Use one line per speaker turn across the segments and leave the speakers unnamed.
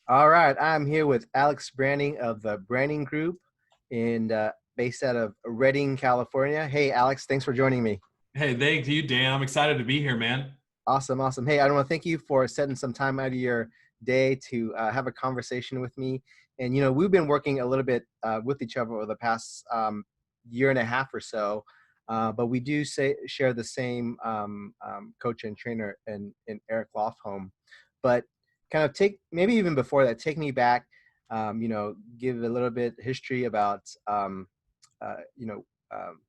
All right, I'm here with Alex Branning of the Branning Group, based out of Redding, California. Hey, Alex, thanks for joining me.
Hey, thank you, Dan. I'm excited to be here, man.
Awesome, awesome. Hey, I want to thank you for setting some time out of your day to have a conversation with me. And we've been working a little bit with each other over the past year and a half or so, but we do share the same coach and trainer in Eric Lofholm. But kind of take maybe even before that, take me back. Give a little bit history about uh, you know. Um,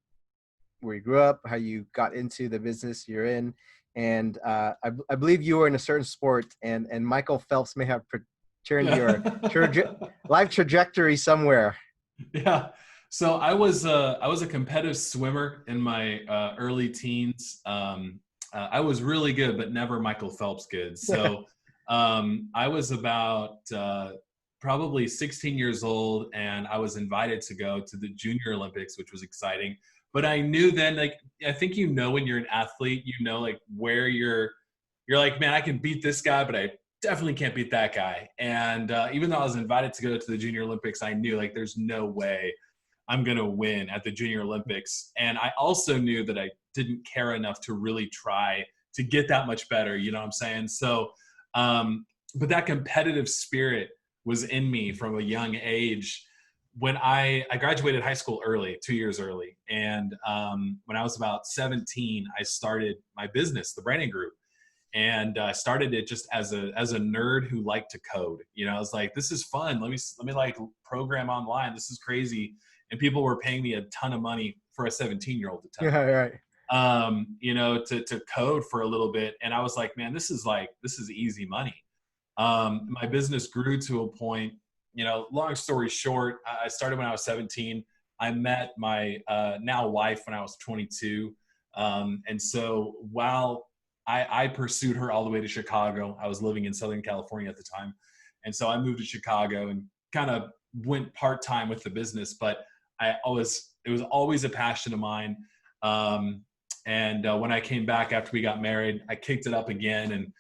where you grew up, how you got into the business you're in, and I believe you were in a certain sport, and Michael Phelps may have turned your life trajectory somewhere.
Yeah. So I was a competitive swimmer in my early teens. I was really good, but never Michael Phelps good. So I was about probably 16 years old, and I was invited to go to the Junior Olympics, which was exciting. But I knew then, like, I think when you're an athlete, like where you're like, man, I can beat this guy, but I definitely can't beat that guy. And even though I was invited to go to the Junior Olympics, I knew like there's no way I'm going to win at the Junior Olympics. And I also knew that I didn't care enough to really try to get that much better. You know what I'm saying? So, but that competitive spirit was in me from a young age. When I graduated high school early, 2 years early. And when I was about 17, I started my business, the Branning Group, and started it just as a nerd who liked to code. I was like, this is fun. Let me like program online. This is crazy. And people were paying me a ton of money for a 17-year-old to
Yeah, right.
to code for a little bit. And I was like, man, this is easy money. My business grew to a point. Long story short, I started when I was 17. I met my now wife when I was 22. And so while I pursued her all the way to Chicago. I was living in Southern California at the time. And so I moved to Chicago and kind of went part-time with the business, but it was always a passion of mine. And when I came back after we got married, I kicked it up again, and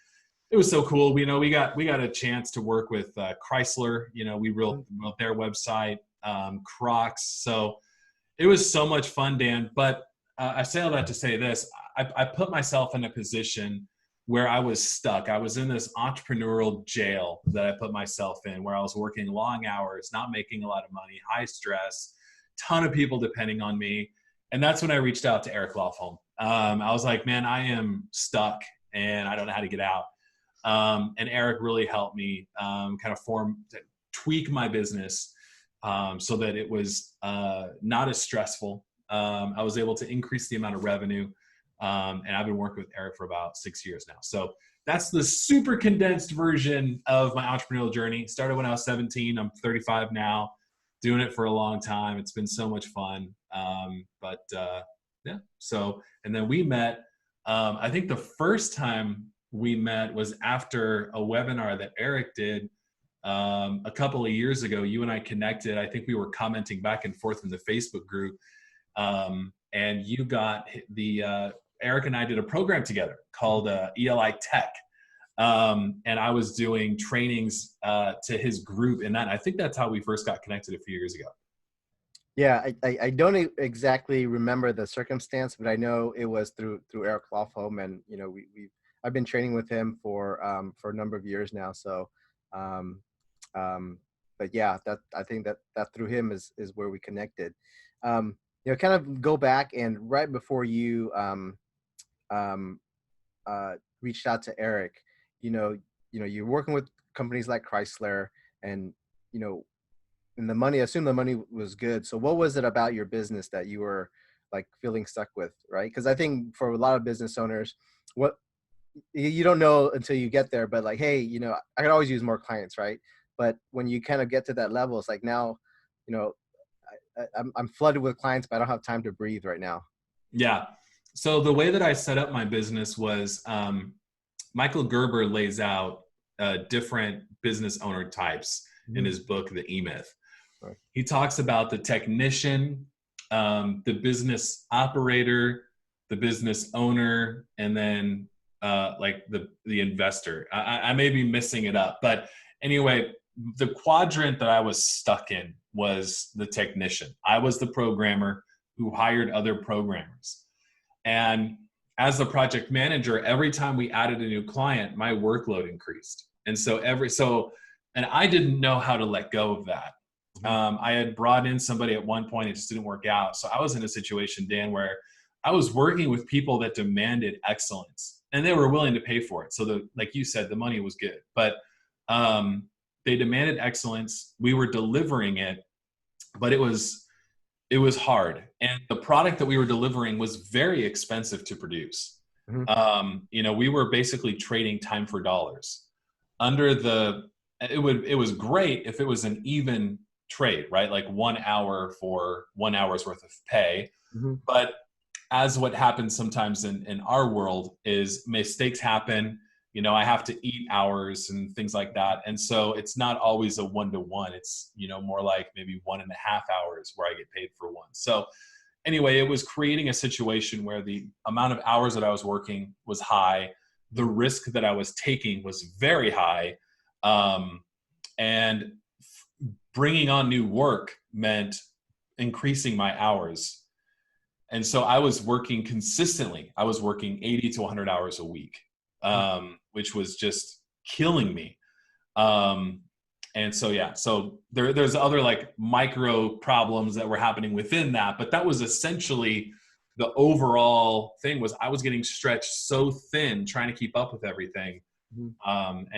it was so cool. We got a chance to work with Chrysler. We wrote their website, Crocs. So it was so much fun, Dan. But I say all that to say this. I put myself in a position where I was stuck. I was in this entrepreneurial jail that I put myself in, where I was working long hours, not making a lot of money, high stress, ton of people depending on me. And that's when I reached out to Eric Lofholm. I was like, man, I am stuck and I don't know how to get out. And Eric really helped me kind of tweak my business so that it was not as stressful. I was able to increase the amount of revenue. And I've been working with Eric for about 6 years now. So that's the super condensed version of my entrepreneurial journey. Started when I was 17. I'm 35 now, doing it for a long time. It's been so much fun. Yeah. So, and then we met, I think the first time we met was after a webinar that Eric did a couple of years ago. You and I connected. I think we were commenting back and forth in the Facebook group. And you got Eric and I did a program together called ELI Tech. And I was doing trainings to his group. And I think that's how we first got connected a few years ago.
Yeah, I don't exactly remember the circumstance, but I know it was through Eric Lofholm, and I've been training with him for a number of years now. So, um, but yeah, that I think that through him is where we connected. Kind of go back, and right before you um, reached out to Eric, you're working with companies like Chrysler, and you know and I assume the money was good. So what was it about your business that you were like feeling stuck with, right? Because I think for a lot of business owners, what you don't know until you get there, but like, hey, I could always use more clients, right? But when you kind of get to that level, it's like now, you know, I'm flooded with clients, but I don't have time to breathe right now.
Yeah. So the way that I set up my business was Michael Gerber lays out different business owner types in his book, The E-Myth.
Right.
He talks about the technician, the business operator, the business owner, and then like the investor. I may be missing it up, but anyway, the quadrant that I was stuck in was the technician. I was the programmer who hired other programmers. And as the project manager, every time we added a new client, my workload increased. And so and I didn't know how to let go of that. I had brought in somebody at one point, it just didn't work out. So I was in a situation, Dan, where I was working with people that demanded excellence and they were willing to pay for it. So like you said, the money was good, but they demanded excellence. We were delivering it, but it was hard. And the product that we were delivering was very expensive to produce. We were basically trading time for dollars. It was great if it was an even trade, right? Like 1 hour for 1 hour's worth of pay. But as what happens sometimes in our world is mistakes happen. I have to eat hours and things like that. And so it's not always a 1-to-1. It's, more like maybe 1.5 hours where I get paid for one. So anyway, it was creating a situation where the amount of hours that I was working was high. The risk that I was taking was very high. And bringing on new work meant increasing my hours. And so I was working consistently. I was working 80 to 100 hours a week. Which was just killing me. And so there's other like micro problems that were happening within that, but that was essentially the overall thing. Was I was getting stretched so thin trying to keep up with everything. And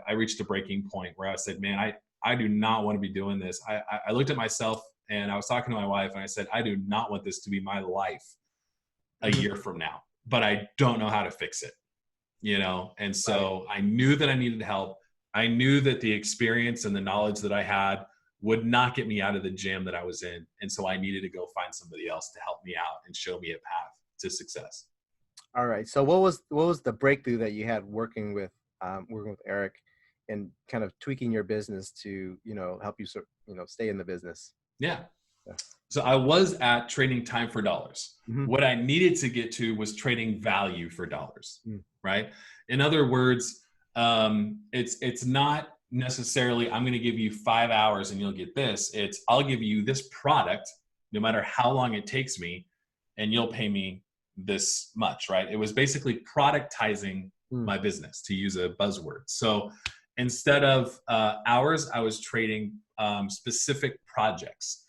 I reached a breaking point where I said, man, I do not want to be doing this. I looked at myself and I was talking to my wife and I said, I do not want this to be my life a year from now, but I don't know how to fix it. And so I knew that I needed help. I knew that the experience and the knowledge that I had would not get me out of the jam that I was in. And so I needed to go find somebody else to help me out and show me a path to success.
All right. So what was the breakthrough that you had working with Eric and kind of tweaking your business to, help you stay in the business?
Yeah. So I was at trading time for dollars. What I needed to get to was trading value for dollars, right? In other words, it's not necessarily I'm going to give you 5 hours and you'll get this. It's I'll give you this product no matter how long it takes me and you'll pay me this much, right? It was basically productizing my business, to use a buzzword. So instead of hours, I was trading specific projects.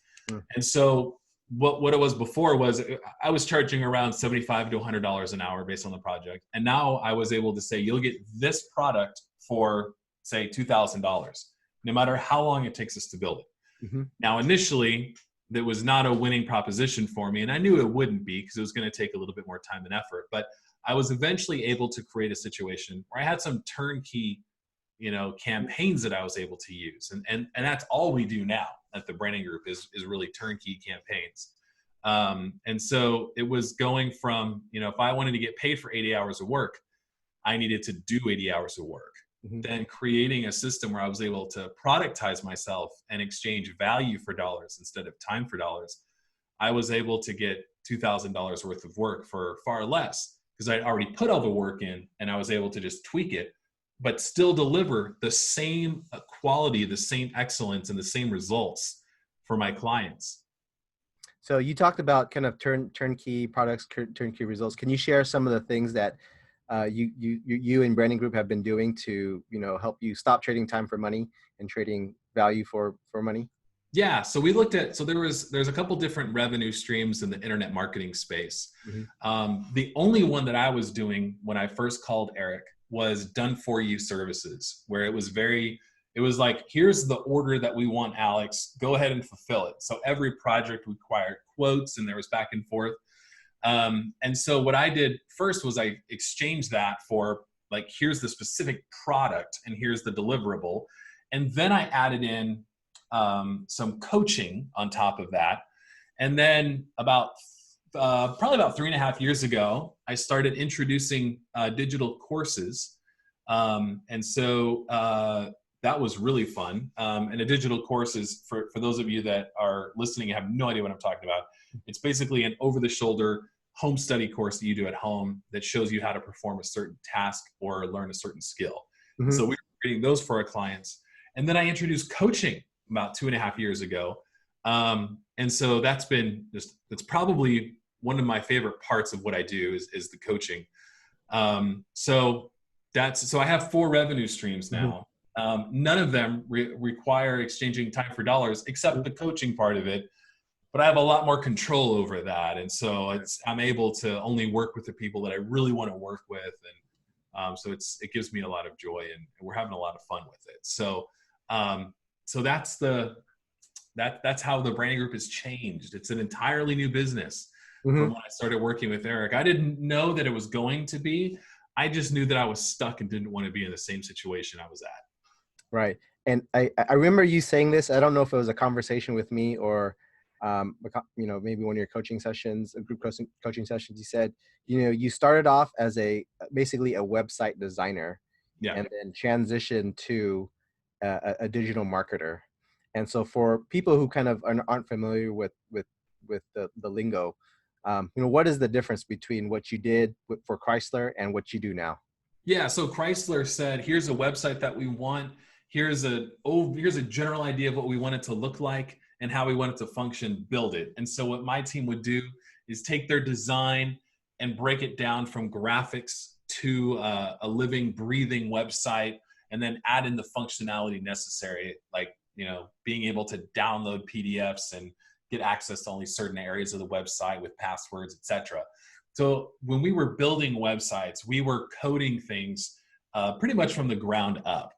And so what it was before was I was charging around $75 to $100 an hour based on the project. And now I was able to say, you'll get this product for say $2,000, no matter how long it takes us to build it. Now, initially, that was not a winning proposition for me. And I knew it wouldn't be because it was going to take a little bit more time and effort. But I was eventually able to create a situation where I had some turnkey campaigns that I was able to use. And that's all we do now at the Branning Group is really turnkey campaigns. And so it was going from, if I wanted to get paid for 80 hours of work, I needed to do 80 hours of work. Then creating a system where I was able to productize myself and exchange value for dollars instead of time for dollars. I was able to get $2,000 worth of work for far less because I'd already put all the work in and I was able to just tweak it, but still deliver the same quality, the same excellence, and the same results for my clients.
So you talked about kind of turnkey products, turnkey results. Can you share some of the things that you and Branning Group have been doing to help you stop trading time for money and trading value for money?
Yeah, so we looked at there's a couple different revenue streams in the internet marketing space. The only one that I was doing when I first called Eric was done for you services, where it was like, here's the order that we want, Alex, go ahead and fulfill it. So every project required quotes and there was back and forth. And so what I did first was I exchanged that for like, here's the specific product and here's the deliverable. And then I added in some coaching on top of that. And then probably about 3.5 years ago, I started introducing digital courses. And so that was really fun. And a digital course is, for those of you that are listening and have no idea what I'm talking about, it's basically an over-the-shoulder home study course that you do at home that shows you how to perform a certain task or learn a certain skill. So we were creating those for our clients. And then I introduced coaching about 2.5 years ago. And so that's probably one of my favorite parts of what I do is the coaching. So I have 4 revenue streams
Mhm.
now. None of them require exchanging time for dollars, except the coaching part of it. But I have a lot more control over that, and so I'm able to only work with the people that I really want to work with, and so it gives me a lot of joy, and we're having a lot of fun with it. So that's how the branding group has changed. It's an entirely new business from
Mhm.
when I started working with Eric. I didn't know that it was going to be. I just knew that I was stuck and didn't want to be in the same situation I was at.
Right. And I remember you saying this. I don't know if it was a conversation with me or, maybe one of your coaching sessions, group coaching sessions. You said, you started off as basically a website designer
Yeah.
and then transitioned to a digital marketer. And so for people who kind of aren't familiar with the lingo, what is the difference between what you did for Chrysler and what you do now?
Yeah, so Chrysler said, here's a website that we want. Here's a general idea of what we want it to look like and how we want it to function, build it. And so what my team would do is take their design and break it down from graphics to a living, breathing website, and then add in the functionality necessary, like, being able to download PDFs and get access to only certain areas of the website with passwords, etc. So when we were building websites, we were coding things pretty much from the ground up.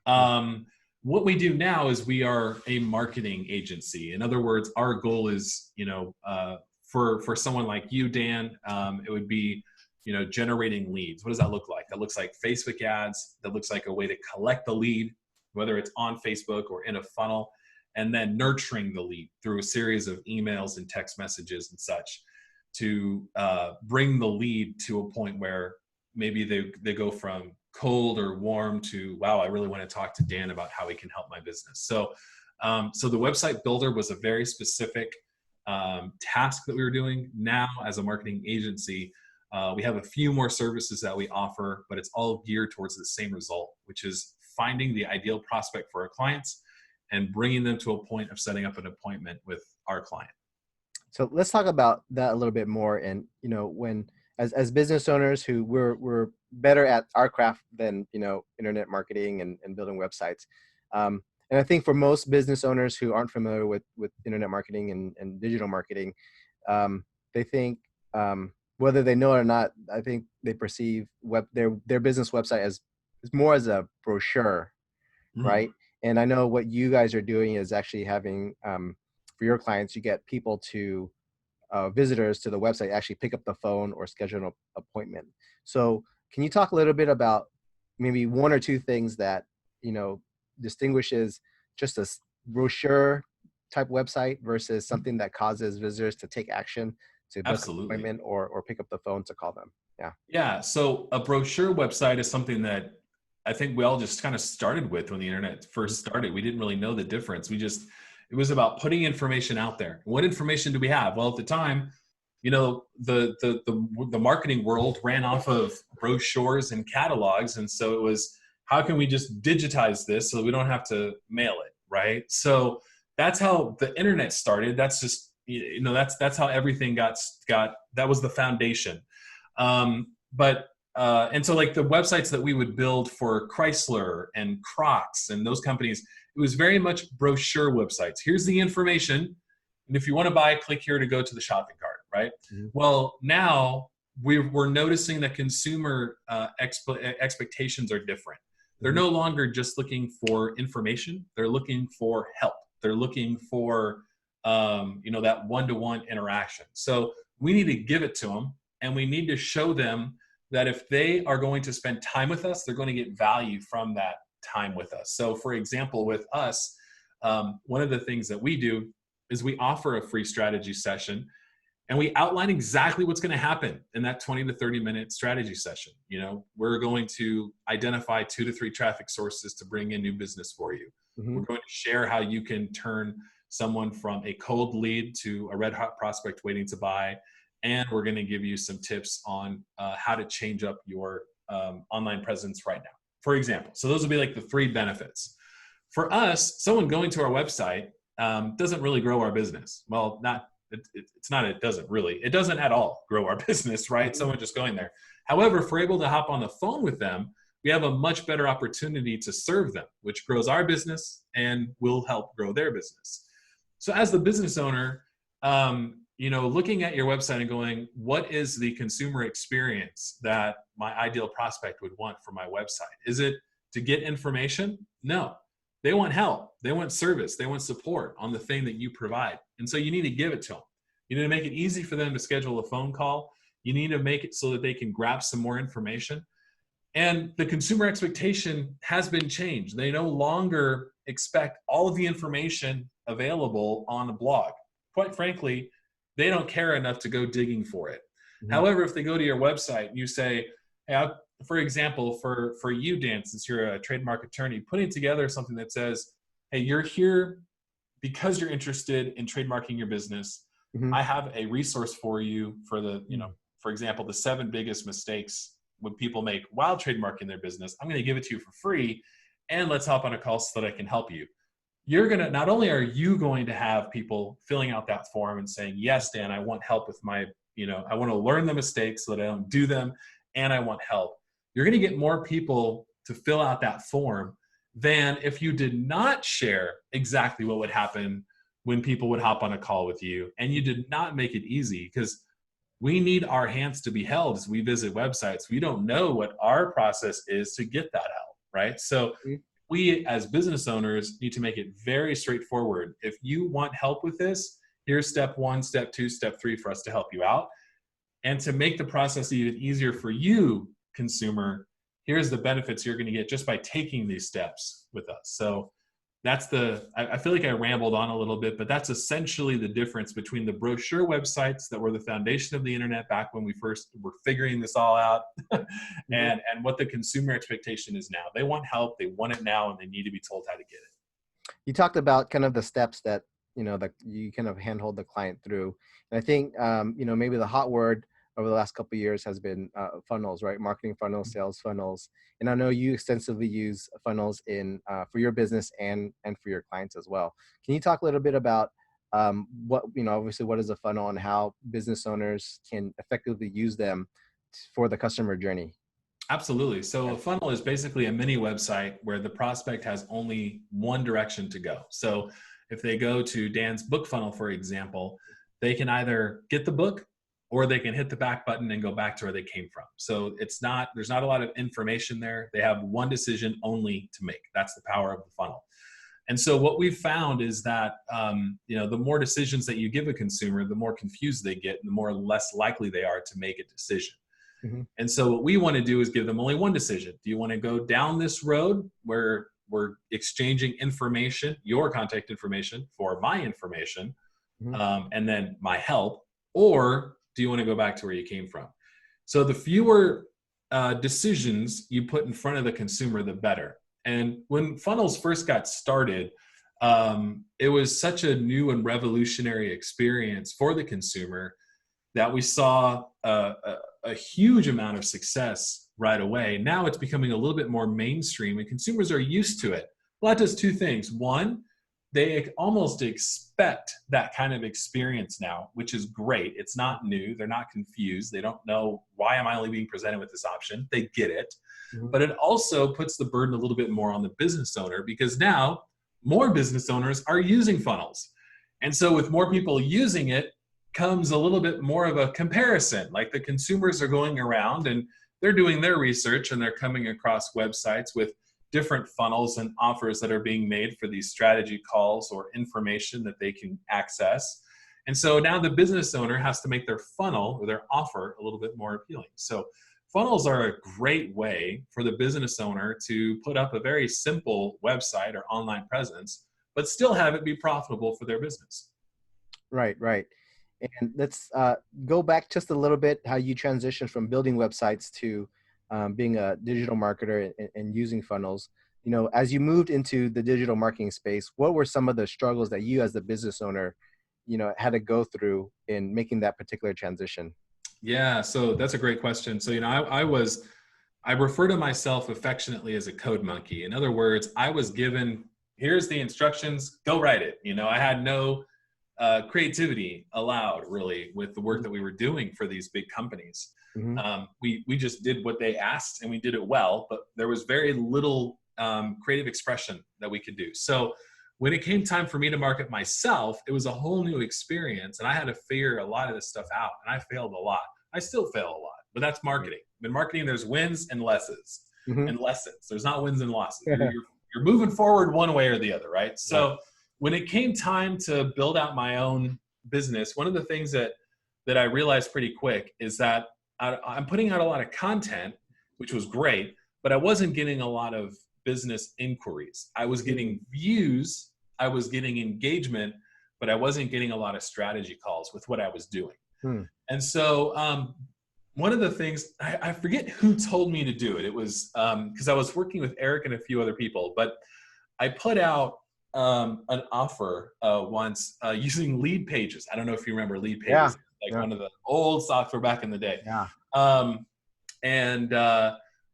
Um, what we do now is we are a marketing agency. In other words, our goal is, for someone like you, Dan, it would be, generating leads. What does that look like? That looks like Facebook ads. That looks like a way to collect the lead, whether it's on Facebook or in a funnel, and then nurturing the lead through a series of emails and text messages and such to bring the lead to a point where maybe they go from cold or warm to, wow, I really want to talk to Dan about how he can help my business. So the website builder was a very specific task that we were doing. Now, as a marketing agency, we have a few more services that we offer, but it's all geared towards the same result, which is finding the ideal prospect for our clients and bringing them to a point of setting up an appointment with our client.
So let's talk about that a little bit more. And when as business owners who we're better at our craft than internet marketing and building websites. And I think for most business owners who aren't familiar with internet marketing and digital marketing, they think, whether they know it or not, I think they perceive their business website as more as a brochure,
Mm.
right? And I know what you guys are doing is actually having, for your clients, you get people to visitors to the website actually pick up the phone or schedule an appointment. So can you talk a little bit about maybe one or two things that distinguishes just a brochure type website versus something that causes visitors to take action to book an
Absolutely.
appointment or pick up the phone to call them? Yeah.
Yeah. So a brochure website is something that I think we all just kind of started with when the internet
Mhm.
first started. We didn't really know the difference. It was about putting information out there. What information do we have? Well, at the time, the marketing world ran off of brochures and catalogs. And so it was, how can we just digitize this so that we don't have to mail it? Right. So that's how the internet started. That's just, that's how everything got, that was the foundation. And so like the websites that we would build for Chrysler and Crocs and those companies, it was very much brochure websites. Here's the information. And if you want to buy, click here to go to the shopping cart, right?
Mhm.
Well, now we're noticing that consumer expectations are different. They're
Mhm.
no longer just looking for information. They're looking for help. They're looking for, that one-to-one interaction. So we need to give it to them, and we need to show them that if they are going to spend time with us, they're going to get value from that time with us. So for example, with us, one of the things that we do is we offer a free strategy session, and we outline exactly what's going to happen in that 20 to 30 minute strategy session. We're going to identify 2 to 3 traffic sources to bring in new business for you. We're
Mhm.
going to share how you can turn someone from a cold lead to a red hot prospect waiting to buy. And we're going to give you some tips on how to change up your online presence right now, for example. So those will be like the 3 benefits. For us, someone going to our website doesn't really grow our business. Well, it's not, it doesn't really, it doesn't at all grow our business, right? Someone just going there. However, if we're able to hop on the phone with them, we have a much better opportunity to serve them, which grows our business and will help grow their business. So as the business owner, looking at your website and going, what is the consumer experience that my ideal prospect would want for my website? Is it to get information? No. They want help. They want service. They want support on the thing that you provide. And so you need to give it to them. You need to make it easy for them to schedule a phone call. You need to make it so that they can grab some more information. And the consumer expectation has been changed. They no longer expect all of the information available on a blog. Quite frankly, they don't care enough to go digging for it. Mm-hmm. However, if they go to your website and you say, hey, for example, for you, Dan, since you're a trademark attorney, putting together something that says, hey, you're here because you're interested in trademarking your business. Mm-hmm. I have a resource for you for for example, the 7 biggest mistakes when people make while trademarking their business. I'm going to give it to you for free, and let's hop on a call so that I can help you. You're going to, not only are you going to have people filling out that form and saying, yes, Dan, I want help with my, I want to learn the mistakes so that I don't do them, and I want help. You're going to get more people to fill out that form than if you did not share exactly what would happen when people would hop on a call with you, and you did not make it easy, because we need our hands to be held as we visit websites. We don't know what our process is to get that help, right? So we as business owners need to make it very straightforward. If you want help with this, here's step 1, step 2, step 3 for us to help you out. And to make the process even easier for you, consumer, here's the benefits you're going to get just by taking these steps with us. So that's I feel like I rambled on a little bit, but that's essentially the difference between the brochure websites that were the foundation of the internet back when we first were figuring this all out and what the consumer expectation is now. They want help, they want it now, and they need to be told how to get it.
You talked about kind of the steps that, that you kind of handhold the client through. And I think, maybe the hot word over the last couple of years has been funnels, right? Marketing funnels, sales funnels. And I know you extensively use funnels for your business and for your clients as well. Can you talk a little bit about obviously what is a funnel and how business owners can effectively use them for the customer journey?
Absolutely. So a funnel is basically a mini website where the prospect has only one direction to go. So if they go to Dan's book funnel, for example, they can either get the book or they can hit the back button and go back to where they came from. So there's not a lot of information there. They have one decision only to make. That's the power of the funnel. And so what we've found is that, the more decisions that you give a consumer, the more confused they get and the more less likely they are to make a decision. Mm-hmm. And so what we want to do is give them only one decision. Do you want to go down this road where we're exchanging information, your contact information for my information, and then my help, or do you want to go back to where you came from? So the fewer decisions you put in front of the consumer, the better. And when funnels first got started, it was such a new and revolutionary experience for the consumer that we saw a huge amount of success right away. Now it's becoming a little bit more mainstream and consumers are used to it. Well, that does 2 things. One, they almost expect that kind of experience now, which is great. It's not new. They're not confused. They don't know, why am I only being presented with this option? They get it. Mm-hmm. But it also puts the burden a little bit more on the business owner, because now more business owners are using funnels. And so with more people using it comes a little bit more of a comparison. Like the consumers are going around and they're doing their research and they're coming across websites with different funnels and offers that are being made for these strategy calls or information that they can access. And so now the business owner has to make their funnel or their offer a little bit more appealing. So funnels are a great way for the business owner to put up a very simple website or online presence, but still have it be profitable for their business.
Right. And let's go back just a little bit, how you transitioned from building websites to being a digital marketer and using funnels. As you moved into the digital marketing space, what were some of the struggles that you as the business owner, had to go through in making that particular transition?
Yeah, so that's a great question. So, I refer to myself affectionately as a code monkey. In other words, I was given here's the instructions, go write it. You know, I had no creativity allowed really with the work that we were doing for these big companies.
Mm-hmm.
We just did what they asked and we did it well, but there was very little creative expression that we could do. So when it came time for me to market myself, it was a whole new experience, and I had to figure a lot of this stuff out, and I failed a lot. I still fail a lot, but that's marketing. In marketing, there's wins and lessons.
Mm-hmm.
And lessons. There's not wins and losses. You're moving forward one way or the other, right? So when it came time to build out my own business, one of the things that I realized pretty quick is that I'm putting out a lot of content, which was great, but I wasn't getting a lot of business inquiries. I was getting views, I was getting engagement, but I wasn't getting a lot of strategy calls with what I was doing. And so one of the things, I forget who told me to do it. It was because I was working with Eric and a few other people, but I put out an offer once using lead pages. I don't know if you remember lead pages, one of the old software back in the day. And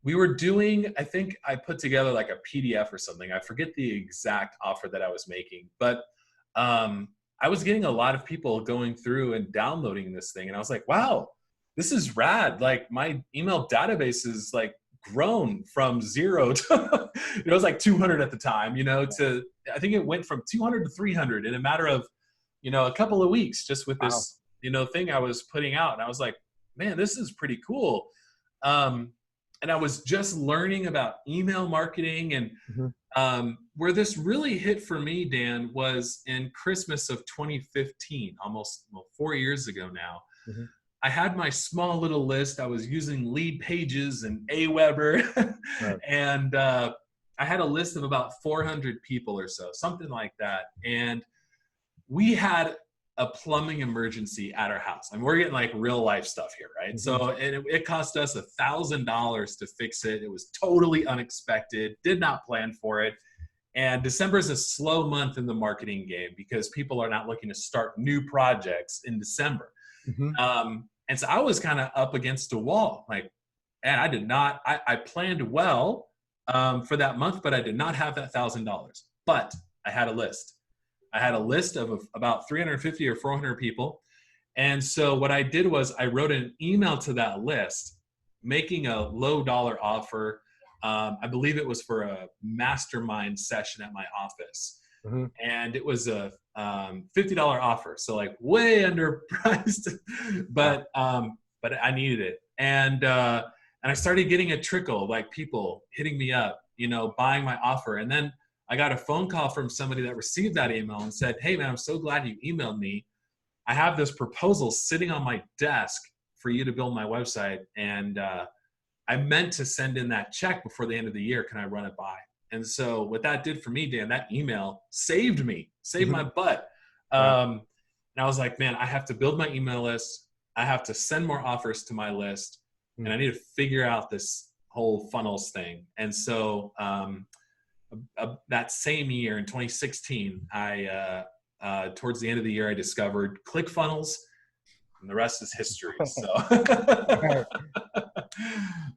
we were doing, I think I put together like a PDF or something. I forget the exact offer that I was making, but I was getting a lot of people going through and downloading this thing. And I was like, wow, this is rad. Like my email database is like grown from 0 to, it was like 200 at the time, you know, to, I think it went from 200 to 300 in a matter of, you know, a couple of weeks just with this, you know, thing I was putting out. And I was like, man, this is pretty cool. And I was just learning about email marketing, and where this really hit for me, Dan, was in Christmas of 2015, almost 4 years ago now. I had my small little list. I was using lead pages and Aweber, and I had a list of about 400 people or so, something like that. And we had a plumbing emergency at our house. I mean, we're getting like real life stuff here, right? So it cost us $1,000 to fix it. It was totally unexpected, did not plan for it. And December is a slow month in the marketing game because people are not looking to start new projects in December. And so I was kind of up against a wall. Like, and I did not, I planned well for that month, but I did not have that $1,000. But I had a list. I had a list of about 350 or 400 people. And so what I did was I wrote an email to that list, making a low dollar offer. I believe it was for a mastermind session at my office. And it was a $50 offer. So like way underpriced, but I needed it. And I started getting a trickle, like people hitting me up, you know, buying my offer. And then I got a phone call from somebody that received that email and said, hey man, I'm so glad you emailed me. I have this proposal sitting on my desk for you to build my website. And I meant to send in that check before the end of the year. Can I run it by? And so what that did for me, Dan, that email saved my butt. And I was like, man, I have to build my email list. I have to send more offers to my list. And I need to figure out this whole funnels thing. And so that same year in 2016, I towards the end of the year, I discovered ClickFunnels, and the rest is history. So,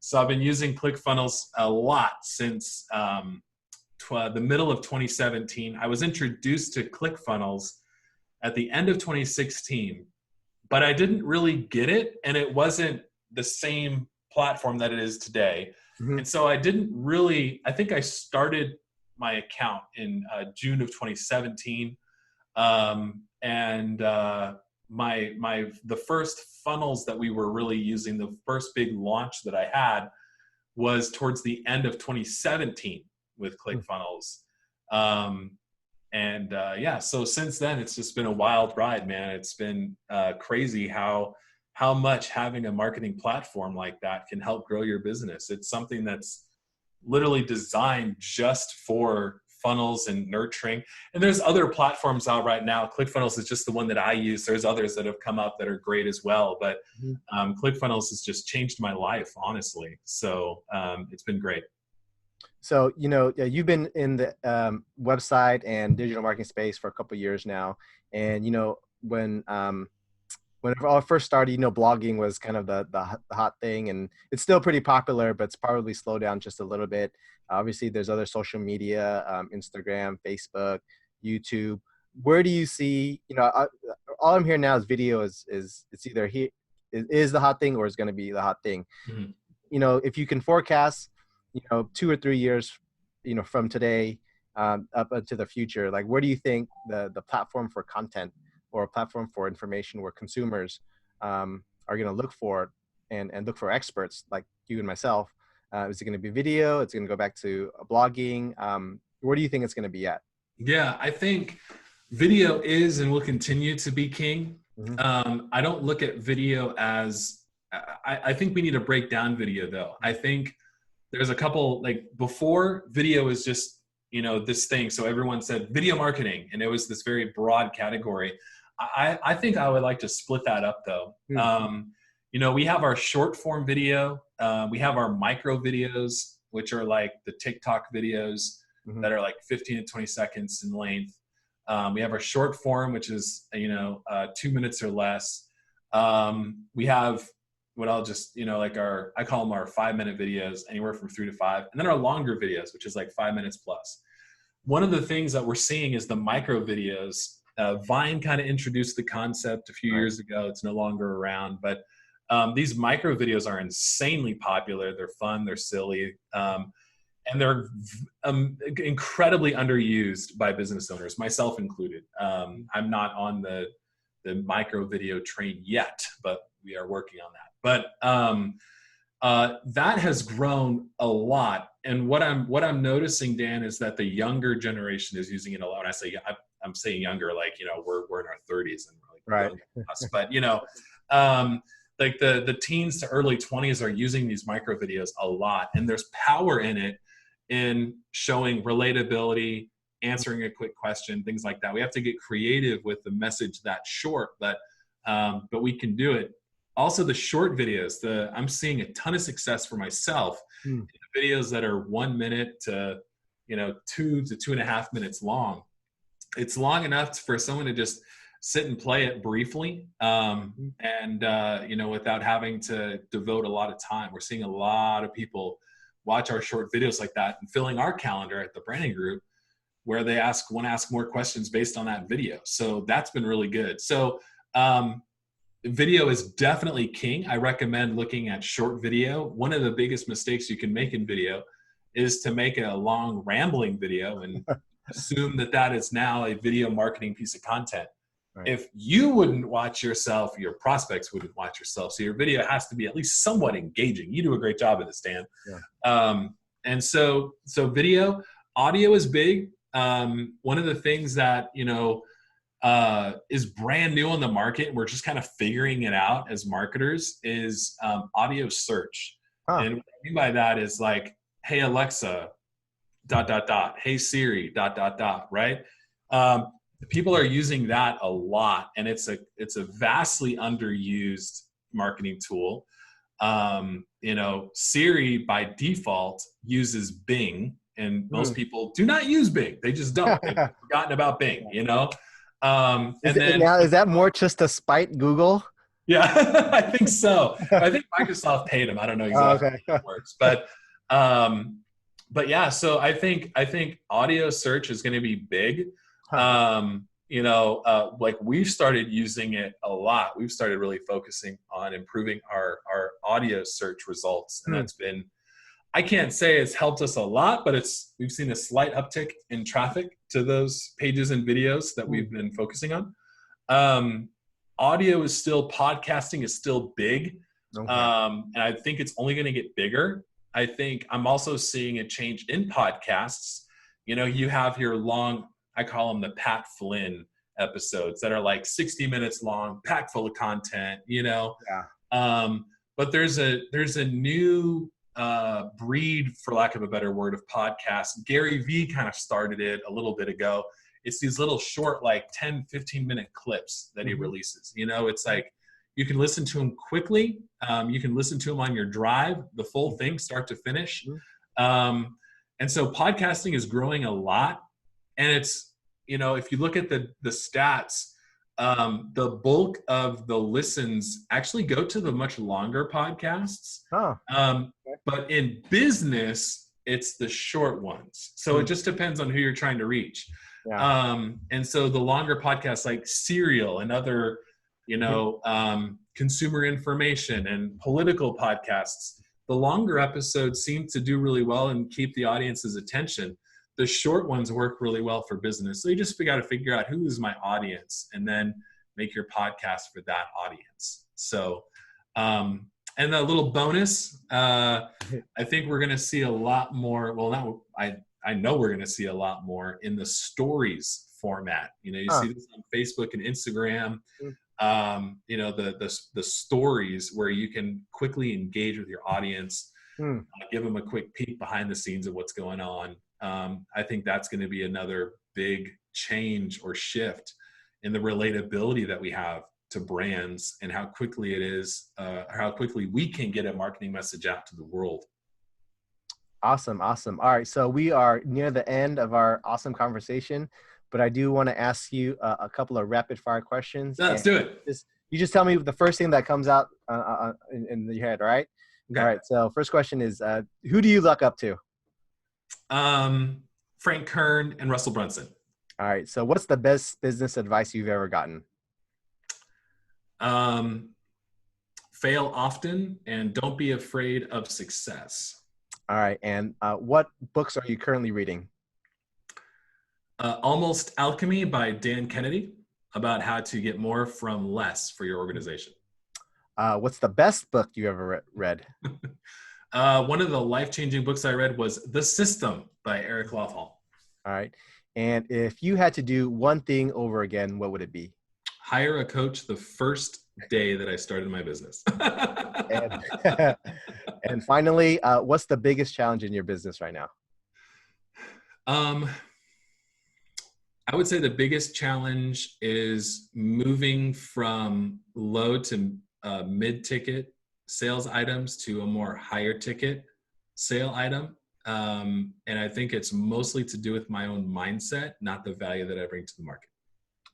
so I've been using ClickFunnels a lot since the middle of 2017. I was introduced to ClickFunnels at the end of 2016, but I didn't really get it, and it wasn't the same platform that it is today. And so I didn't really, I think I started my account in June of 2017. The first funnels that we were really using, the first big launch that I had was towards the end of 2017 with ClickFunnels. So since then, it's just been a wild ride, man. It's been crazy how much having a marketing platform like that can help grow your business. It's something that's literally designed just for funnels and nurturing. And there's other platforms out right now. ClickFunnels is just the one that I use. There's others that have come up that are great as well. But ClickFunnels has just changed my life, honestly. So it's been great.
So, you know, you've been in the website and digital marketing space for a couple of years now. And, you know, when whenever I first started, blogging was kind of the hot thing, and it's still pretty popular, but it's probably slowed down just a little bit. Obviously, there's other social media, Instagram, Facebook, YouTube. Where do you see, all I'm hearing now is video is it's either is the hot thing or is going to be the hot thing.
Mm-hmm.
If you can forecast, 2 or 3 years, from today, up into the future, like where do you think the platform for content or a platform for information where consumers are going to look for and look for experts like you and myself? Is it going to be video? It's going to go back to blogging? Where do you think it's going to be at?
Yeah, I think video is and will continue to be king.
Mm-hmm.
I don't look at video as, I think we need to break down video though. I think there's a couple, like before video is just, this thing. So everyone said video marketing and it was this very broad category. I think I would like to split that up though.
Mm-hmm.
We have our short form video. We have our micro videos, which are like the TikTok videos
Mm-hmm.
that are like 15 to 20 seconds in length. We have our short form, which is, 2 minutes or less. We have what I'll just, I call them our 5-minute videos, anywhere from 3 to 5. And then our longer videos, which is like 5 minutes plus. One of the things that we're seeing is the micro videos. Vine kind of introduced the concept a few years ago. It's no longer around, but these micro videos are insanely popular. They're fun, they're silly, and they're incredibly underused by business owners, myself included. I'm not on the micro video train yet, but we are working on that. But that has grown a lot. And what I'm noticing, Dan, is that the younger generation is using it a lot. When I say I'm saying younger, like we're in our 30s and we're like young us. But like the teens to early 20s are using these micro videos a lot, and there's power in it in showing relatability, answering a quick question, things like that. We have to get creative with the message that short, but we can do it. Also, the short videos, I'm seeing a ton of success for myself in the videos that are 1 minute to 2 to 2.5 minutes long. It's long enough for someone to just sit and play it briefly, and without having to devote a lot of time. We're seeing a lot of people watch our short videos like that and filling our calendar at the Branning Group, where they want to ask more questions based on that video. So that's been really good. So video is definitely king. I recommend looking at short video. One of the biggest mistakes you can make in video is to make a long rambling video and assume that is now a video marketing piece of content. Right. If you wouldn't watch yourself, your prospects wouldn't watch yourself. So your video has to be at least somewhat engaging. You do a great job at this, Dan. Yeah. And so video, audio is big. One of the things that, is brand new on the market, and we're just kind of figuring it out as marketers, is audio search. Huh. And what I mean by that is like, hey, Alexa, ... Hey, Siri, ... right? People are using that a lot, and it's a vastly underused marketing tool. Siri by default uses Bing, and most people do not use Bing. They just don't. They've forgotten about Bing,
Now, is that more just to spite Google?
Yeah, I think so. I think Microsoft paid them. I don't know exactly how it works, but yeah. So I think audio search is going to be big. Like we've started using it a lot. We've started really focusing on improving our audio search results, and that's been, I can't say it's helped us a lot, but we've seen a slight uptick in traffic to those pages and videos that we've been focusing on. Audio is still, podcasting is still big. Okay. And I think it's only going to get bigger. I think I'm also seeing a change in podcasts. You have your long, I call them the Pat Flynn episodes that are like 60 minutes long, packed full of content, Yeah. But there's a new breed, for lack of a better word, of podcast. Gary Vee kind of started it a little bit ago. It's these little short, like 10, 15-minute clips that he releases. It's like you can listen to them quickly. You can listen to them on your drive, the full thing, start to finish. And so podcasting is growing a lot. And it's, if you look at the stats, The bulk of the listens actually go to the much longer podcasts.
Oh,
Um,
okay.
but in business, it's the short ones. So it
Hmm.
just depends on who you're trying to reach.
Yeah.
And so the longer podcasts like Serial and other,
Mhm.
consumer information and political podcasts, the longer episodes seem to do really well and keep the audience's attention. The short ones work really well for business. So you just got to figure out who is my audience and then make your podcast for that audience. So, and a little bonus, I think we're going to see a lot more. Well, now I know we're going to see a lot more in the stories format. You
Huh.
see this on Facebook and Instagram.
Mm.
The stories where you can quickly engage with your audience,
Hmm.
give them a quick peek behind the scenes of what's going on. I think that's going to be another big change or shift in the relatability that we have to brands and how quickly it is, how quickly we can get a marketing message out to the world.
Awesome. Awesome. All right. So we are near the end of our awesome conversation, but I do want to ask you a couple of rapid fire questions.
Let's
And
do it.
you just tell me the first thing that comes out in your head. All right. All
Okay.
right. So first question is, who do you look up to?
Frank Kern and Russell Brunson.
All right. So what's the best business advice you've ever gotten?
Fail often and don't be afraid of success.
All right. And what books are you currently reading?
Almost Alchemy by Dan Kennedy, about how to get more from less for your organization.
What's the best book you ever read?
One of the life-changing books I read was The System by Eric Branning.
All right. And if you had to do one thing over again, what would it be?
Hire a coach the first day that I started my business.
And, and finally, what's the biggest challenge in your business right now?
I would say the biggest challenge is moving from low to mid-ticket sales items to a more higher ticket sale item. And I think it's mostly to do with my own mindset, not the value that I bring to the market.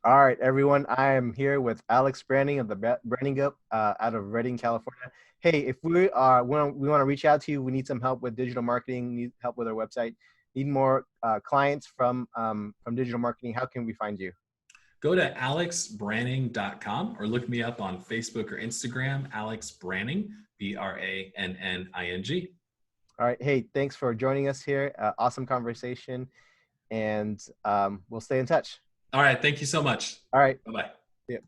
All right, everyone. I am here with Alex Branning of the Branning Group out of Redding, California. Hey, if we want to reach out to you, we need some help with digital marketing, need help with our website, need more clients from digital marketing. How can we find you?
Go to alexbranning.com or look me up on Facebook or Instagram, Alex Branning, Branning.
All right. Hey, thanks for joining us here. Awesome conversation, and we'll stay in touch.
All right. Thank you so much.
All right.
Bye-bye.
Yeah.